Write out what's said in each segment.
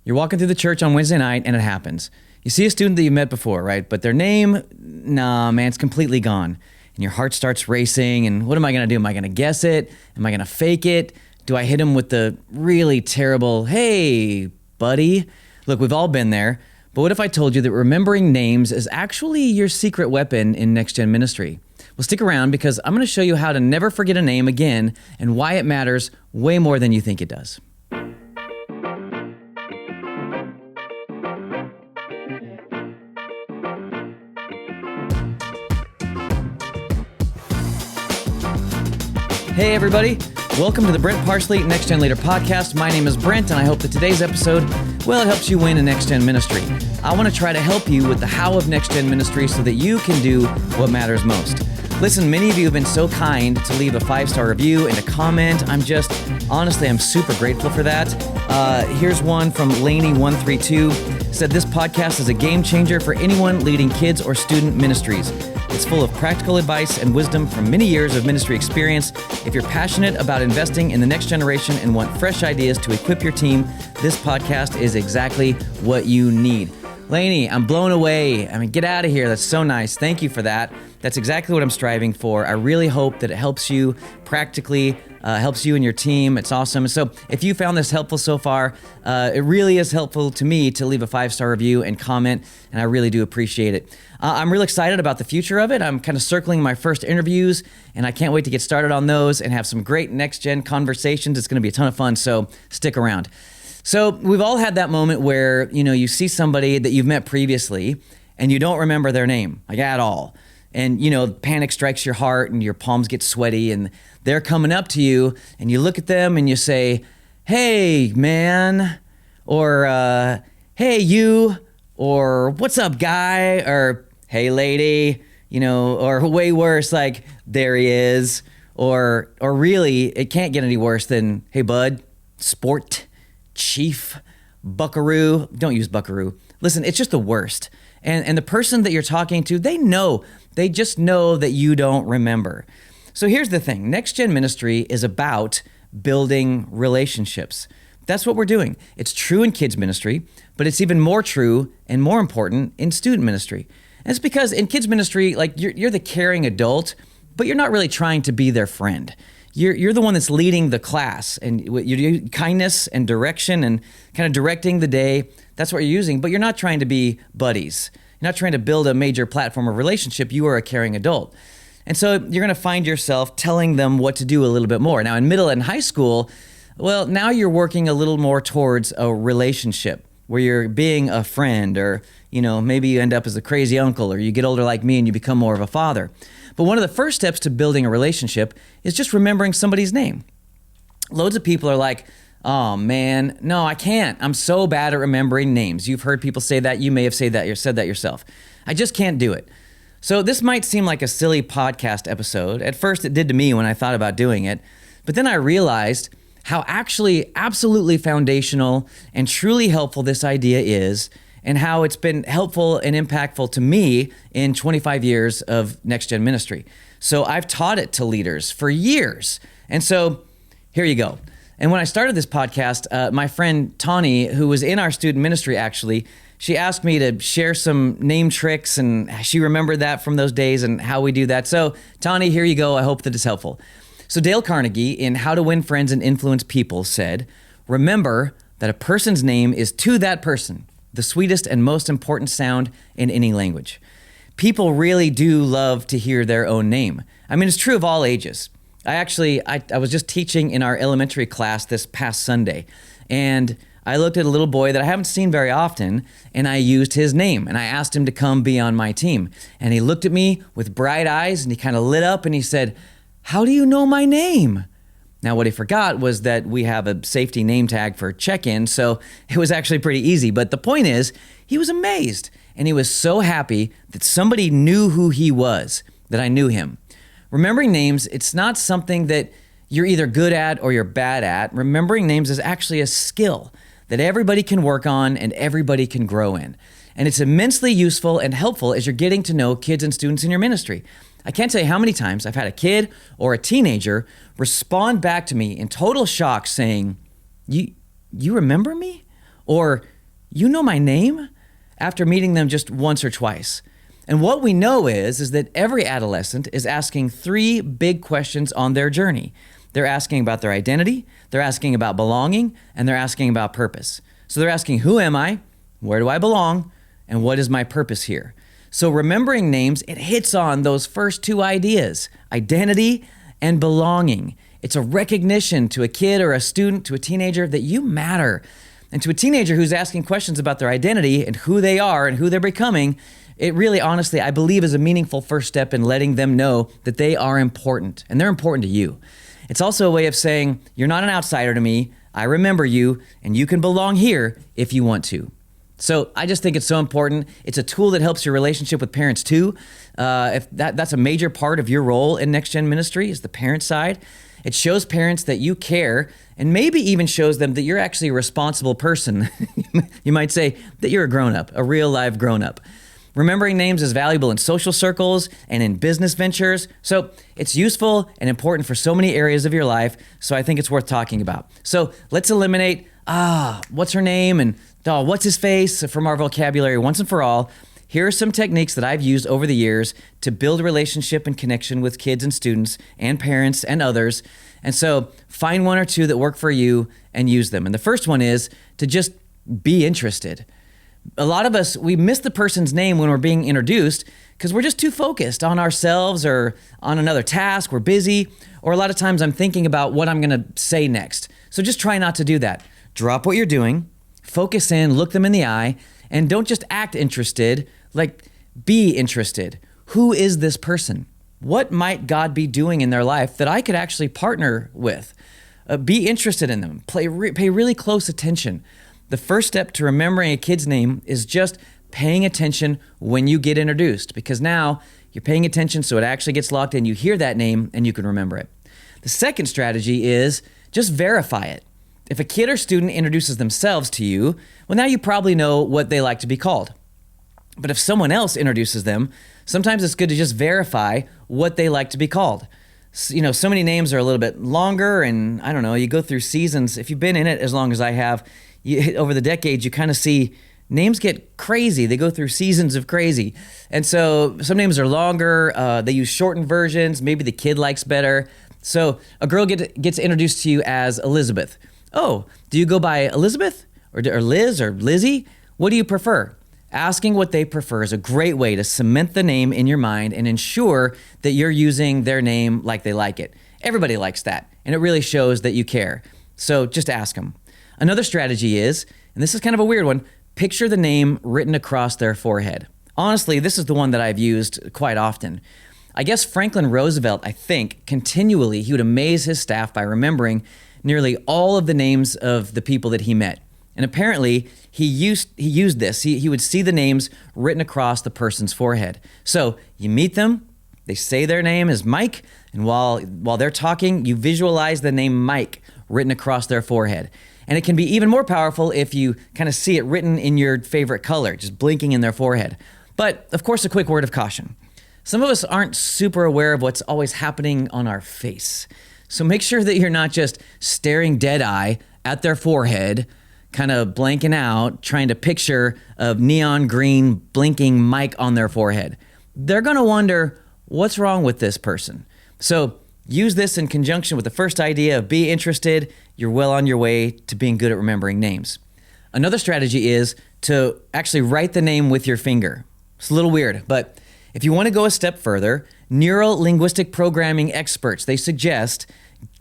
You're walking through the church on Wednesday night and it happens. You see a student that you've met before, right? But their name, nah, man, it's completely gone. And your heart starts racing and what am I gonna do? Am I gonna guess it? Am I gonna fake it? Do I hit him with the really terrible, hey, buddy? Look, we've all been there. But what if I told you that remembering names is actually your secret weapon in Next Gen Ministry? Well, stick around because I'm gonna show you how to never forget a name again and why it matters way more than you think it does. Hey everybody, welcome to the Brent Parsley Next Gen Leader Podcast. My name is Brent and I hope that today's episode, well, it helps you win in Next Gen Ministry. I want to try to help you with the how of Next Gen Ministry so that you can do what matters most. Listen, many of you have been so kind to leave a 5-star review and a comment. I'm super grateful for that. Here's one from Laney132. Said this podcast is a game changer for anyone leading kids or student ministries. It's full of practical advice and wisdom from many years of ministry experience. If you're passionate about investing in the next generation and want fresh ideas to equip your team, this podcast is exactly what you need. Laney, I'm blown away. I mean, get out of here. That's so nice. Thank you for that. That's exactly what I'm striving for. I really hope that it helps you practically, helps you and your team. It's awesome. So if you found this helpful so far, it really is helpful to me to leave a 5-star review and comment, and I really do appreciate it. I'm really excited about the future of it. I'm kind of circling my first interviews, and I can't wait to get started on those and have some great next-gen conversations. It's going to be a ton of fun, so stick around. So we've all had that moment where, you see somebody that you've met previously and you don't remember their name, like at all. And, panic strikes your heart and your palms get sweaty and they're coming up to you and you look at them and you say, hey, man, or hey, you, or what's up, guy, or hey, lady, or way worse, like there he is, or really, it can't get any worse than, hey, bud, sport, chief, buckaroo. Don't use buckaroo. Listen, it's just the worst. And the person that you're talking to, they just know that you don't remember. So here's the thing. Next Gen Ministry is about building relationships. That's what we're doing. It's true in kids ministry, but it's even more true and more important in student ministry. And it's because in kids ministry, like you're the caring adult, but you're not really trying to be their friend. You're the one that's leading the class, and you do kindness and direction and kind of directing the day. That's what you're using, but you're not trying to be buddies. You're not trying to build a major platform of relationship. You are a caring adult. And so you're going to find yourself telling them what to do a little bit more. Now in middle and high school, well, now you're working a little more towards a relationship where you're being a friend, or, maybe you end up as a crazy uncle, or you get older like me and you become more of a father. But one of the first steps to building a relationship is just remembering somebody's name. Loads of people are like, oh man, no, I can't. I'm so bad at remembering names. You've heard people say that. You may have said that yourself. I just can't do it. So this might seem like a silly podcast episode. At first it did to me when I thought about doing it. But then I realized how actually absolutely foundational and truly helpful this idea is, and how it's been helpful and impactful to me in 25 years of Next Gen Ministry. So I've taught it to leaders for years. And so here you go. And when I started this podcast, my friend Tawny, who was in our student ministry actually, she asked me to share some name tricks, and she remembered that from those days and how we do that. So Tawny, here you go. I hope that it's helpful. So Dale Carnegie in How to Win Friends and Influence People said, remember that a person's name is to that person the sweetest and most important sound in any language. People really do love to hear their own name. I mean, it's true of all ages. I was just teaching in our elementary class this past Sunday, and I looked at a little boy that I haven't seen very often, and I used his name, and I asked him to come be on my team. And he looked at me with bright eyes, and he kind of lit up, and he said, how do you know my name? Now, what he forgot was that we have a safety name tag for check-in, so it was actually pretty easy. But the point is, he was amazed, and he was so happy that somebody knew who he was, that I knew him. Remembering names, it's not something that you're either good at or you're bad at. Remembering names is actually a skill that everybody can work on and everybody can grow in. And it's immensely useful and helpful as you're getting to know kids and students in your ministry. I can't tell you how many times I've had a kid or a teenager respond back to me in total shock saying, you remember me? Or you know my name after meeting them just once or twice. And what we know is that every adolescent is asking three big questions on their journey. They're asking about their identity, they're asking about belonging, and they're asking about purpose. So they're asking, who am I? Where do I belong? And what is my purpose here? So remembering names, it hits on those first two ideas, identity and belonging. It's a recognition to a kid or a student, to a teenager, that you matter. And to a teenager who's asking questions about their identity and who they are and who they're becoming, it really, honestly, I believe is a meaningful first step in letting them know that they are important and they're important to you. It's also a way of saying, you're not an outsider to me, I remember you, and you can belong here if you want to. So I just think it's so important. It's a tool that helps your relationship with parents too. If that's a major part of your role in Next Gen Ministry is the parent side. It shows parents that you care and maybe even shows them that you're actually a responsible person. You might say that you're a grown-up, a real live grown-up. Remembering names is valuable in social circles and in business ventures. So it's useful and important for so many areas of your life. So I think it's worth talking about. So let's eliminate, what's her name? And what's his face from our vocabulary once and for all. Here are some techniques that I've used over the years to build relationship and connection with kids and students and parents and others. And so find one or two that work for you and use them. And the first one is to just be interested. A lot of us, we miss the person's name when we're being introduced because we're just too focused on ourselves or on another task. We're busy. Or a lot of times I'm thinking about what I'm going to say next. So just try not to do that. Drop what you're doing, focus in, look them in the eye, and don't just act interested, like be interested. Who is this person? What might God be doing in their life that I could actually partner with? Be interested in them. Pay really close attention. The first step to remembering a kid's name is just paying attention when you get introduced, because now you're paying attention so it actually gets locked in. You hear that name and you can remember it. The second strategy is just verify it. If a kid or student introduces themselves to you, well, now you probably know what they like to be called. But if someone else introduces them, sometimes it's good to just verify what they like to be called. So many names are a little bit longer, and I don't know, you go through seasons. If you've been in it as long as I have, over the decades, you kind of see names get crazy. They go through seasons of crazy. And so some names are longer. They use shortened versions. Maybe the kid likes better. So a girl gets introduced to you as Elizabeth. Oh, do you go by Elizabeth or Liz or Lizzie? What do you prefer? Asking what they prefer is a great way to cement the name in your mind and ensure that you're using their name like they like it. Everybody likes that, and it really shows that you care. So just ask them. Another strategy is, and this is kind of a weird one, picture the name written across their forehead. Honestly, this is the one that I've used quite often. I guess Franklin Roosevelt, continually, he would amaze his staff by remembering nearly all of the names of the people that he met. And apparently, he used this. He would see the names written across the person's forehead. So you meet them, they say their name is Mike, and while they're talking, you visualize the name Mike written across their forehead. And it can be even more powerful if you kind of see it written in your favorite color, just blinking in their forehead. But of course, a quick word of caution. Some of us aren't super aware of what's always happening on our face. So make sure that you're not just staring dead-eye at their forehead, kind of blanking out, trying to picture a neon green blinking mic on their forehead. They're going to wonder, what's wrong with this person? So use this in conjunction with the first idea of be interested. You're well on your way to being good at remembering names. Another strategy is to actually write the name with your finger. It's a little weird, but if you want to go a step further, neuro-linguistic programming experts, they suggest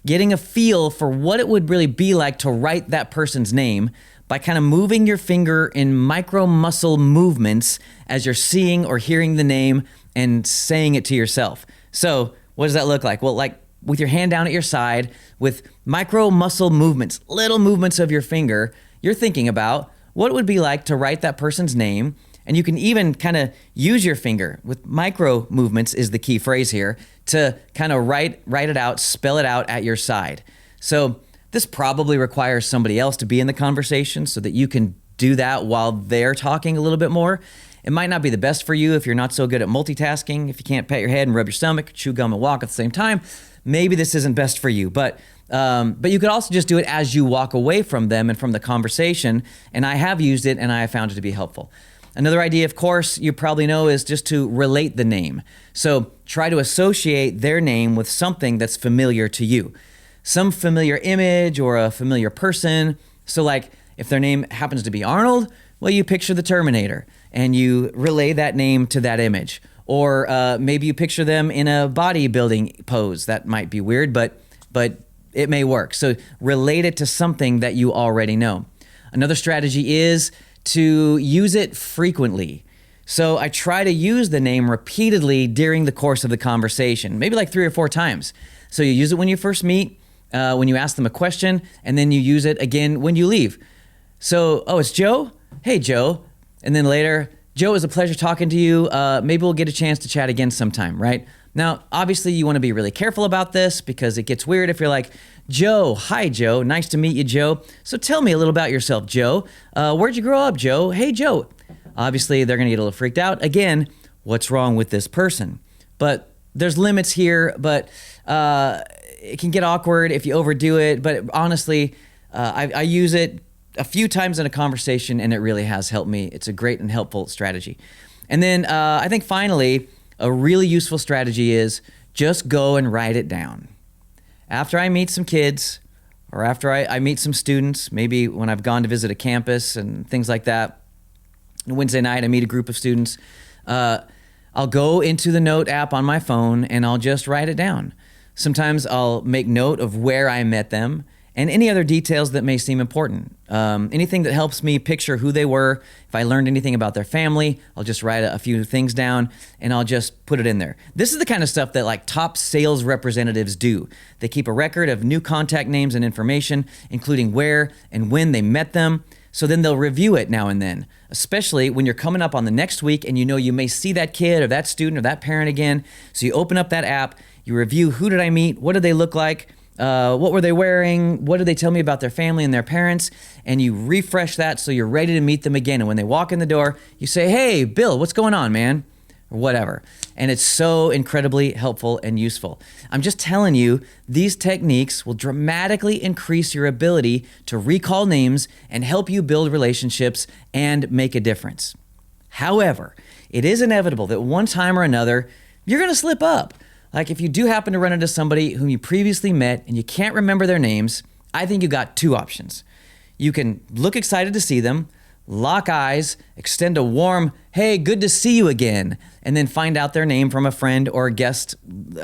getting a feel for what it would really be like to write that person's name by kind of moving your finger in micro muscle movements as you're seeing or hearing the name and saying it to yourself. So what does that look like? Well, like with your hand down at your side, with micro muscle movements, little movements of your finger, you're thinking about what it would be like to write that person's name. And you can even kind of use your finger with micro movements is the key phrase here to kind of write it out, spell it out at your side. So this probably requires somebody else to be in the conversation so that you can do that while they're talking a little bit more. It might not be the best for you if you're not so good at multitasking, if you can't pat your head and rub your stomach, chew gum and walk at the same time. maybe this isn't best for you. But you could also just do it as you walk away from them and from the conversation. And I have used it, and I have found it to be helpful. Another idea, of course, you probably know, is just to relate the name. So try to associate their name with something that's familiar to you. Some familiar image or a familiar person. So like if their name happens to be Arnold, well, you picture the Terminator and you relay that name to that image. Or maybe you picture them in a bodybuilding pose. That might be weird, but it may work. So relate it to something that you already know. Another strategy is to use it frequently. So I try to use the name repeatedly during the course of the conversation, maybe like 3 or 4 times. So you use it when you first meet, when you ask them a question, and then you use it again when you leave. So, oh, it's Joe? Hey, Joe. And then later, Joe, it was a pleasure talking to you. Maybe we'll get a chance to chat again sometime, right? Now, obviously, you want to be really careful about this because it gets weird if you're like, Joe, hi, Joe. Nice to meet you, Joe. So tell me a little about yourself, Joe. Where'd you grow up, Joe? Hey, Joe. Obviously, they're going to get a little freaked out. Again, what's wrong with this person? But there's limits here, but it can get awkward if you overdo it. But honestly, I use it a few times in a conversation, and it really has helped me. It's a great and helpful strategy. And then I think finally, a really useful strategy is just go and write it down. After I meet some kids, or after I meet some students, maybe when I've gone to visit a campus and things like that, Wednesday night I meet a group of students, I'll go into the note app on my phone and I'll just write it down. Sometimes I'll make note of where I met them and any other details that may seem important. Anything that helps me picture who they were. If I learned anything about their family, I'll just write a few things down and I'll just put it in there. This is the kind of stuff that like top sales representatives do. They keep a record of new contact names and information, including where and when they met them. So then they'll review it now and then, especially when you're coming up on the next week and you know you may see that kid or that student or that parent again. So you open up that app, you review who did I meet, what did they look like, what were they wearing, what did they tell me about their family and their parents, and you refresh that so you're ready to meet them again. And when they walk in the door, you say, hey, Bill, what's going on, man? Or whatever. And it's so incredibly helpful and useful. I'm just telling you, these techniques will dramatically increase your ability to recall names and help you build relationships and make a difference. However, it is inevitable that one time or another, you're going to slip up. Like if you do happen to run into somebody whom you previously met and you can't remember their names, I think you got 2 options. You can look excited to see them, lock eyes, extend a warm, hey, good to see you again, and then find out their name from a friend or a guest,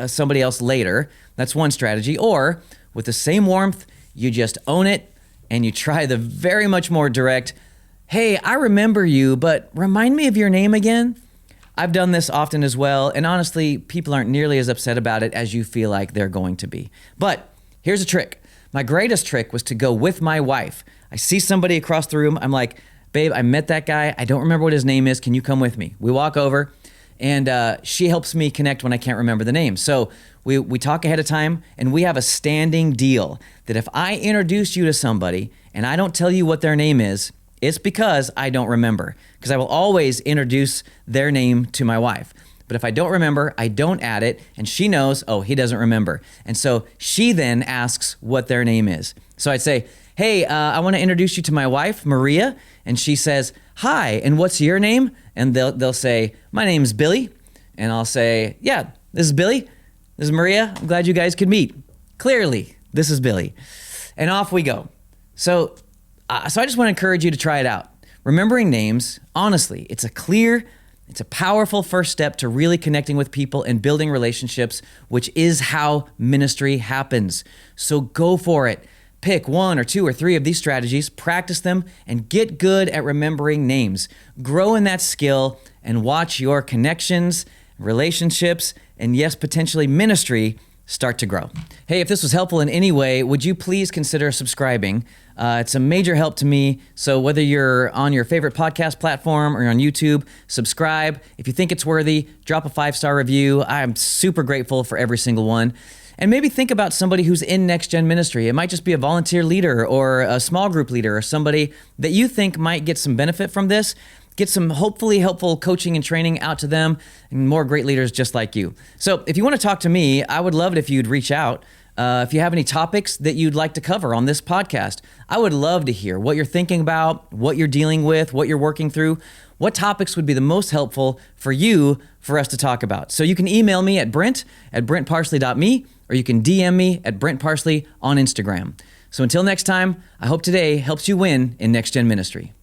somebody else later. That's one strategy. Or with the same warmth, you just own it and you try the very much more direct, hey, I remember you, but remind me of your name again. I've done this often as well, and honestly, people aren't nearly as upset about it as you feel like they're going to be. But here's a trick. My greatest trick was to go with my wife. I see somebody across the room. I'm like, babe, I met that guy. I don't remember what his name is. Can you come with me? We walk over, and she helps me connect when I can't remember the name. So we talk ahead of time, and we have a standing deal that if I introduce you to somebody and I don't tell you what their name is, it's because I don't remember, because I will always introduce their name to my wife. But if I don't remember, I don't add it, and she knows, oh, he doesn't remember. And so she then asks what their name is. So I'd say, hey, I want to introduce you to my wife, Maria. And she says, hi, and what's your name? And they'll say, my name's Billy. And I'll say, yeah, this is Billy. This is Maria. I'm glad you guys could meet. Clearly, this is Billy. And off we go. So I just want to encourage you to try it out. Remembering names, honestly, it's a powerful first step to really connecting with people and building relationships, which is how ministry happens. So go for it. Pick 1 or 2 or 3 of these strategies, practice them, and get good at remembering names. Grow in that skill and watch your connections, relationships, and yes, potentially ministry start to grow. Hey, if this was helpful in any way, would you please consider subscribing? It's a major help to me. So whether you're on your favorite podcast platform or you're on YouTube, subscribe. If you think it's worthy, drop a 5-star review. I'm super grateful for every single one. And maybe think about somebody who's in Next Gen ministry. It might just be a volunteer leader or a small group leader or somebody that you think might get some benefit from this. get some hopefully helpful coaching and training out to them and more great leaders just like you. So if you want to talk to me, I would love it if you'd reach out. If you have any topics that you'd like to cover on this podcast, I would love to hear what you're thinking about, what you're dealing with, what you're working through. What topics would be the most helpful for you for us to talk about? So you can email me at brent@brentparsley.me, or you can DM me at brentparsley on Instagram. So until next time, I hope today helps you win in Next Gen Ministry.